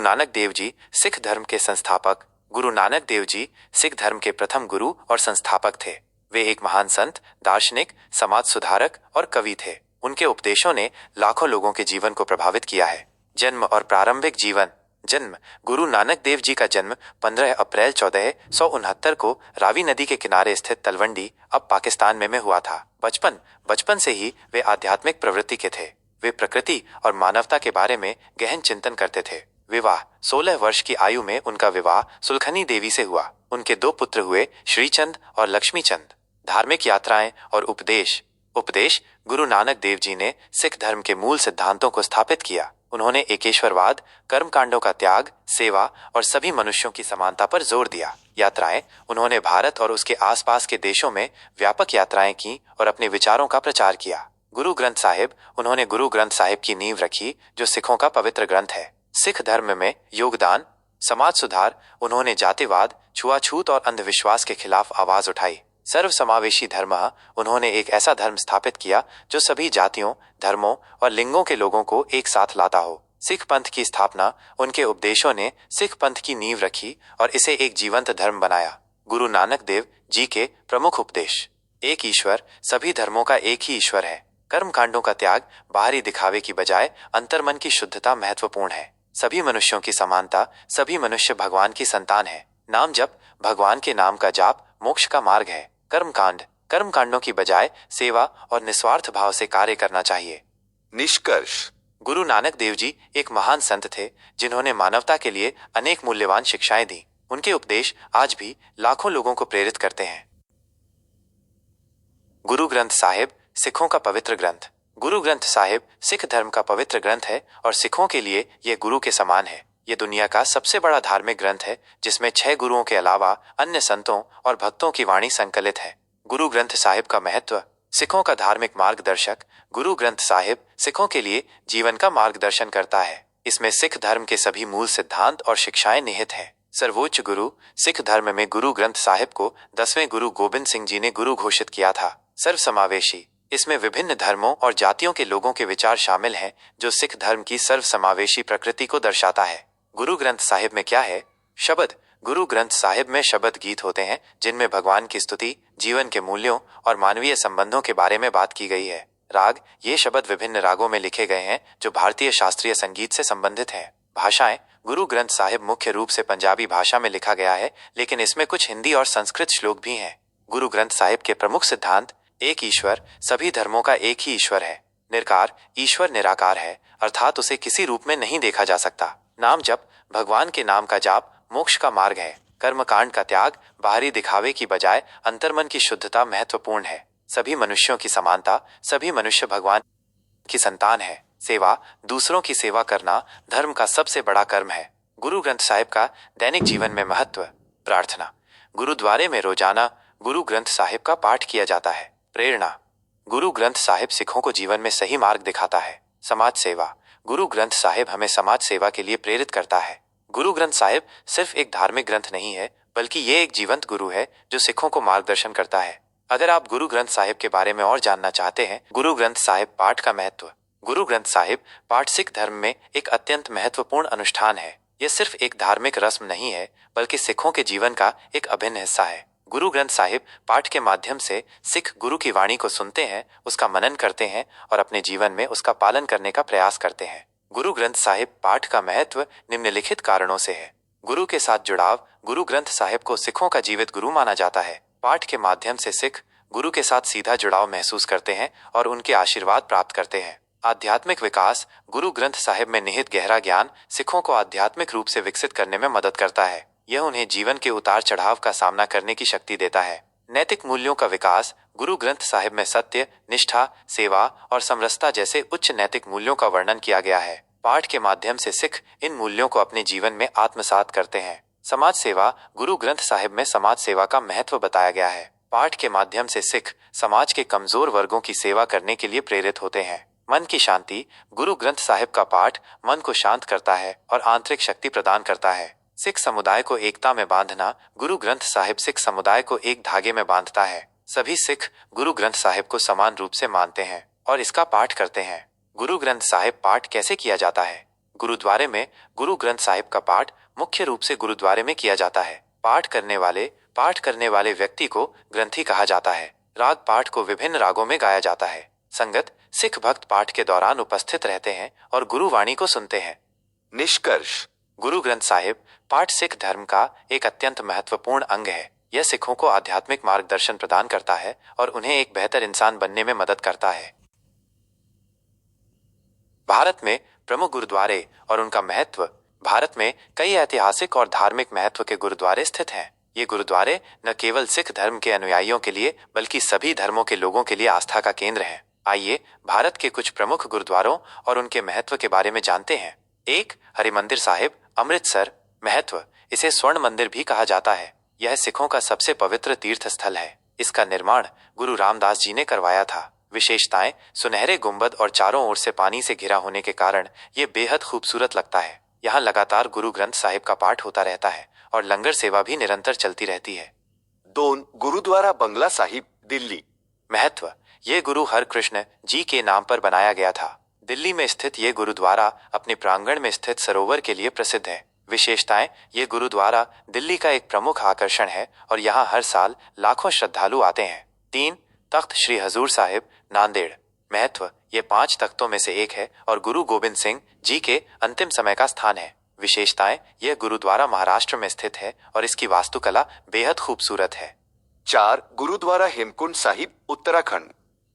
नानक देव जी सिख धर्म के संस्थापक। गुरु नानक देव जी सिख धर्म के प्रथम गुरु और संस्थापक थे। वे एक महान संत, दार्शनिक, समाज सुधारक और कवि थे। उनके उपदेशों ने लाखों लोगों के जीवन को प्रभावित किया है। जन्म और प्रारंभिक जीवन। जन्म। गुरु नानक देव जी का जन्म 15 अप्रैल 1469 को रावी नदी के किनारे स्थित तलवंडी, अब पाकिस्तान में हुआ था। बचपन से ही वे आध्यात्मिक प्रवृत्ति के थे। वे प्रकृति और मानवता के बारे में गहन चिंतन करते थे। विवाह। 16 वर्ष की आयु में उनका विवाह सुलखनी देवी से हुआ। उनके 2 पुत्र हुए, श्रीचंद और लक्ष्मीचंद। धार्मिक यात्राएं और उपदेश। गुरु नानक देव जी ने सिख धर्म के मूल सिद्धांतों को स्थापित किया। उन्होंने एकेश्वरवाद, कर्मकांडों का त्याग, सेवा और सभी मनुष्यों की समानता पर जोर दिया। यात्राएं। उन्होंने भारत और उसके आसपास के देशों में व्यापक यात्राएं की और अपने विचारों का प्रचार किया। गुरु ग्रंथ साहिब। उन्होंने गुरु ग्रंथ साहिब की नींव रखी, जो सिखों का पवित्र ग्रंथ है। सिख धर्म में योगदान। समाज सुधार। उन्होंने जातिवाद, छुआछूत और अंधविश्वास के खिलाफ आवाज उठाई। सर्व समावेशी धर्म। उन्होंने एक ऐसा धर्म स्थापित किया जो सभी जातियों, धर्मों और लिंगों के लोगों को एक साथ लाता हो। सिख पंथ की स्थापना। उनके उपदेशों ने सिख पंथ की नींव रखी और इसे एक जीवंत धर्म बनाया। गुरु नानक देव जी के प्रमुख उपदेश। एक ईश्वर। सभी धर्मों का एक ही ईश्वर है। कर्मकांडों का त्याग। बाहरी दिखावे की बजाय अंतर्मन की शुद्धता महत्वपूर्ण है। सभी मनुष्यों की समानता। सभी मनुष्य भगवान की संतान है। नाम जप। भगवान के नाम का जाप मोक्ष का मार्ग है। कर्मकांडों की बजाय सेवा और निस्वार्थ भाव से कार्य करना चाहिए। निष्कर्ष। गुरु नानक देव जी एक महान संत थे, जिन्होंने मानवता के लिए अनेक मूल्यवान शिक्षाएं दी। उनके उपदेश आज भी लाखों लोगों को प्रेरित करते हैं। गुरु ग्रंथ साहिब सिखों का पवित्र ग्रंथ। गुरु ग्रंथ साहिब सिख धर्म का पवित्र ग्रंथ है और सिखों के लिए यह गुरु के समान है। यह दुनिया का सबसे बड़ा धार्मिक ग्रंथ है, जिसमें 6 गुरुओं के अलावा अन्य संतों और भक्तों की वाणी संकलित है। गुरु ग्रंथ साहिब का महत्व। सिखों का धार्मिक मार्गदर्शक। गुरु ग्रंथ साहिब सिखों के लिए जीवन का मार्गदर्शन करता है। इसमें सिख धर्म के सभी मूल सिद्धांत और शिक्षाएं निहित हैं। सर्वोच्च गुरु। सिख धर्म में गुरु ग्रंथ साहिब को 10वें गुरु गोबिंद सिंह जी ने गुरु घोषित किया था। सर्वसमावेशी। इसमें विभिन्न धर्मों और जातियों के लोगों के विचार शामिल हैं, जो सिख धर्म की सर्वसमावेशी प्रकृति को दर्शाता है। गुरु ग्रंथ साहिब में क्या है? शब्द। गुरु ग्रंथ साहिब में शब्द गीत होते हैं, जिनमें भगवान की स्तुति, जीवन के मूल्यों और मानवीय संबंधों के बारे में बात की गई है। राग। ये शब्द विभिन्न रागों में लिखे गए हैं, जो भारतीय शास्त्रीय संगीत से संबंधित हैं। भाषाएं। गुरु ग्रंथ साहिब मुख्य रूप से पंजाबी भाषा में लिखा गया है, लेकिन इसमें कुछ हिंदी और संस्कृत श्लोक भी हैं। गुरु ग्रंथ साहिब के प्रमुख सिद्धांत। एक ईश्वर। सभी धर्मों का एक ही ईश्वर है। निराकार। ईश्वर निराकार है, अर्थात उसे किसी रूप में नहीं देखा जा सकता। नाम जप। भगवान के नाम का जाप मोक्ष का मार्ग है। कर्मकांड का त्याग। बाहरी दिखावे की बजाय अंतर्मन की शुद्धता महत्वपूर्ण है। सभी मनुष्यों की समानता। सभी मनुष्य भगवान की संतान है। सेवा। दूसरों की सेवा करना धर्म का सबसे बड़ा कर्म है। गुरु ग्रंथ साहिब का दैनिक जीवन में महत्व। प्रार्थना। गुरुद्वारे में रोजाना गुरु ग्रंथ साहिब का पाठ किया जाता है। प्रेरणा। गुरु ग्रंथ साहिब सिखों को जीवन में सही मार्ग दिखाता है। समाज सेवा। गुरु ग्रंथ साहिब हमें समाज सेवा के लिए प्रेरित करता है। गुरु ग्रंथ साहिब सिर्फ एक धार्मिक ग्रंथ नहीं है, बल्कि ये एक जीवंत गुरु है जो सिखों को मार्गदर्शन करता है। अगर आप गुरु ग्रंथ साहिब के बारे में और जानना चाहते हैं, गुरु ग्रंथ साहिब पाठ का महत्व। गुरु ग्रंथ साहिब पाठ सिख धर्म में एक अत्यंत महत्वपूर्ण अनुष्ठान है। यह सिर्फ एक धार्मिक रस्म नहीं है, बल्कि सिखों के जीवन का एक अभिन्न हिस्सा है। गुरु ग्रंथ साहिब पाठ के माध्यम से सिख गुरु की वाणी को सुनते हैं, उसका मनन करते हैं और अपने जीवन में उसका पालन करने का प्रयास करते हैं। गुरु ग्रंथ साहिब पाठ का महत्व निम्नलिखित कारणों से है। गुरु के साथ जुड़ाव। गुरु ग्रंथ साहिब को सिखों का जीवित गुरु माना जाता है। पाठ के माध्यम से सिख गुरु के साथ सीधा जुड़ाव महसूस करते हैं और उनके आशीर्वाद प्राप्त करते हैं। आध्यात्मिक विकास। गुरु ग्रंथ साहिब में निहित गहरा ज्ञान सिखों को आध्यात्मिक रूप से विकसित करने में मदद करता है। यह उन्हें जीवन के उतार चढ़ाव का सामना करने की शक्ति देता है। नैतिक मूल्यों का विकास। गुरु ग्रंथ साहिब में सत्य, निष्ठा, सेवा और समरसता जैसे उच्च नैतिक मूल्यों का वर्णन किया गया है। पाठ के माध्यम से सिख इन मूल्यों को अपने जीवन में आत्मसात करते हैं। समाज सेवा। गुरु ग्रंथ साहिब में समाज सेवा का महत्व बताया गया है। पाठ के माध्यम से सिख समाज के कमजोर वर्गों की सेवा करने के लिए प्रेरित होते हैं। मन की शांति। गुरु ग्रंथ साहिब का पाठ मन को शांत करता है और आंतरिक शक्ति प्रदान करता है। सिख समुदाय को एकता में बांधना। गुरु ग्रंथ साहिब सिख समुदाय को एक धागे में बांधता है। सभी सिख गुरु ग्रंथ साहिब को समान रूप से मानते हैं और इसका पाठ करते हैं। गुरु ग्रंथ साहिब पाठ कैसे किया जाता है? गुरुद्वारे में गुरु ग्रंथ साहिब का पाठ मुख्य रूप से गुरुद्वारे में किया जाता है। पाठ करने वाले व्यक्ति को ग्रंथी कहा जाता है। राग पाठ को विभिन्न रागों में गाया जाता है। संगत सिख भक्त पाठ के दौरान उपस्थित रहते हैं और गुरुवाणी को सुनते हैं। निष्कर्ष, गुरु ग्रंथ साहिब पाठ सिख धर्म का एक अत्यंत महत्वपूर्ण अंग है। यह सिखों को आध्यात्मिक मार्गदर्शन प्रदान करता है और उन्हें एक बेहतर इंसान बनने में मदद करता है। भारत में प्रमुख गुरुद्वारे और उनका महत्व। भारत में कई ऐतिहासिक और धार्मिक महत्व के गुरुद्वारे स्थित हैं। ये गुरुद्वारे न केवल सिख धर्म के अनुयायियों के लिए बल्कि सभी धर्मों के लोगों के लिए आस्था का केंद्र हैं। आइए भारत के कुछ प्रमुख गुरुद्वारों और उनके महत्व के बारे में जानते हैं। 1. हरिमंदिर साहिब, अमृतसर। महत्व, इसे स्वर्ण मंदिर भी कहा जाता है। यह सिखों का सबसे पवित्र तीर्थ स्थल है। इसका निर्माण गुरु रामदास जी ने करवाया था। विशेषताएं, सुनहरे गुंबद और चारों ओर से पानी से घिरा होने के कारण यह बेहद खूबसूरत लगता है। यहाँ लगातार गुरु ग्रंथ साहिब का पाठ होता रहता है और लंगर सेवा भी निरंतर चलती रहती है। 2. गुरुद्वारा बंगला साहिब, दिल्ली। महत्व, ये गुरु हरकृष्ण जी के नाम पर बनाया गया था। दिल्ली में स्थित ये गुरुद्वारा अपने प्रांगण में स्थित सरोवर के लिए प्रसिद्ध है। विशेषताएं, ये गुरुद्वारा दिल्ली का एक प्रमुख आकर्षण है और यहाँ हर साल लाखों श्रद्धालु आते हैं। 3. तख्त श्री हजूर साहिब, नांदेड़। महत्व, ये 5 तख्तों में से एक है और गुरु गोबिंद सिंह जी के अंतिम समय का स्थान है। विशेषताएं, यह गुरुद्वारा महाराष्ट्र में स्थित है और इसकी वास्तुकला बेहद खूबसूरत है। 4. गुरुद्वारा हेमकुंड साहिब, उत्तराखंड।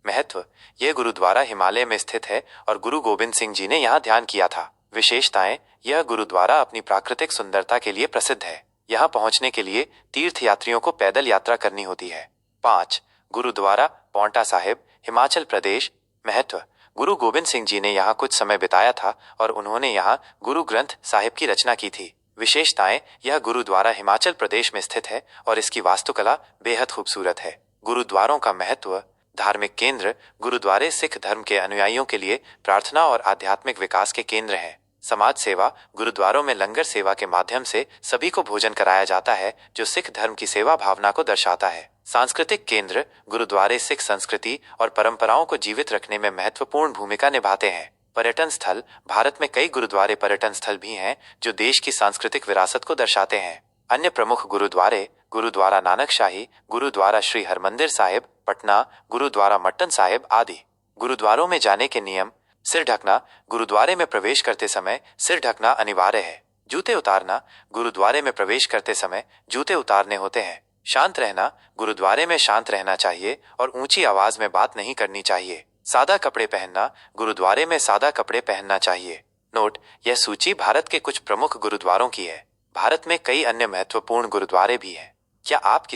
महत्व, यह गुरुद्वारा हिमालय में स्थित है और गुरु गोबिंद सिंह जी ने यहाँ ध्यान किया था। विशेषताएं, यह गुरुद्वारा अपनी प्राकृतिक सुंदरता के लिए प्रसिद्ध है। यहाँ पहुंचने के लिए तीर्थ यात्रियों को पैदल यात्रा करनी होती है। 5. गुरुद्वारा पौंटा साहिब, हिमाचल प्रदेश। महत्व, गुरु गोबिंद सिंह जी ने यहाँ कुछ समय बिताया था और उन्होंने यहाँ गुरु ग्रंथ साहिब की रचना की थी। विशेषताएं, यह गुरुद्वारा हिमाचल प्रदेश में स्थित है और इसकी वास्तुकला बेहद खूबसूरत है। गुरुद्वारों का महत्व। धार्मिक केंद्र, गुरुद्वारे सिख धर्म के अनुयायियों के लिए प्रार्थना और आध्यात्मिक विकास के केंद्र हैं। समाज सेवा, गुरुद्वारों में लंगर सेवा के माध्यम से सभी को भोजन कराया जाता है जो सिख धर्म की सेवा भावना को दर्शाता है। सांस्कृतिक केंद्र, गुरुद्वारे सिख संस्कृति और परंपराओं को जीवित रखने में महत्वपूर्ण भूमिका निभाते हैं। पर्यटन स्थल, भारत में कई गुरुद्वारे पर्यटन स्थल भी हैं जो देश की सांस्कृतिक विरासत को दर्शाते हैं। अन्य प्रमुख गुरुद्वारे, गुरुद्वारा नानकशाही, गुरुद्वारा श्री हरमंदिर साहिब, पटना, गुरुद्वारा मट्टन साहिब आदि। गुरुद्वारों में जाने के नियम। सिर ढकना, गुरुद्वारे में प्रवेश करते समय सिर ढकना अनिवार्य है। जूते उतारना, गुरुद्वारे में प्रवेश करते समय जूते उतारने होते हैं। शांत रहना, गुरुद्वारे में शांत रहना चाहिए और ऊंची आवाज में बात नहीं करनी चाहिए। सादा कपड़े पहनना, गुरुद्वारे में सादा कपड़े पहनना चाहिए। नोट, यह सूची भारत के कुछ प्रमुख गुरुद्वारों की है। भारत में कई अन्य महत्वपूर्ण गुरुद्वारे भी हैं। क्या आप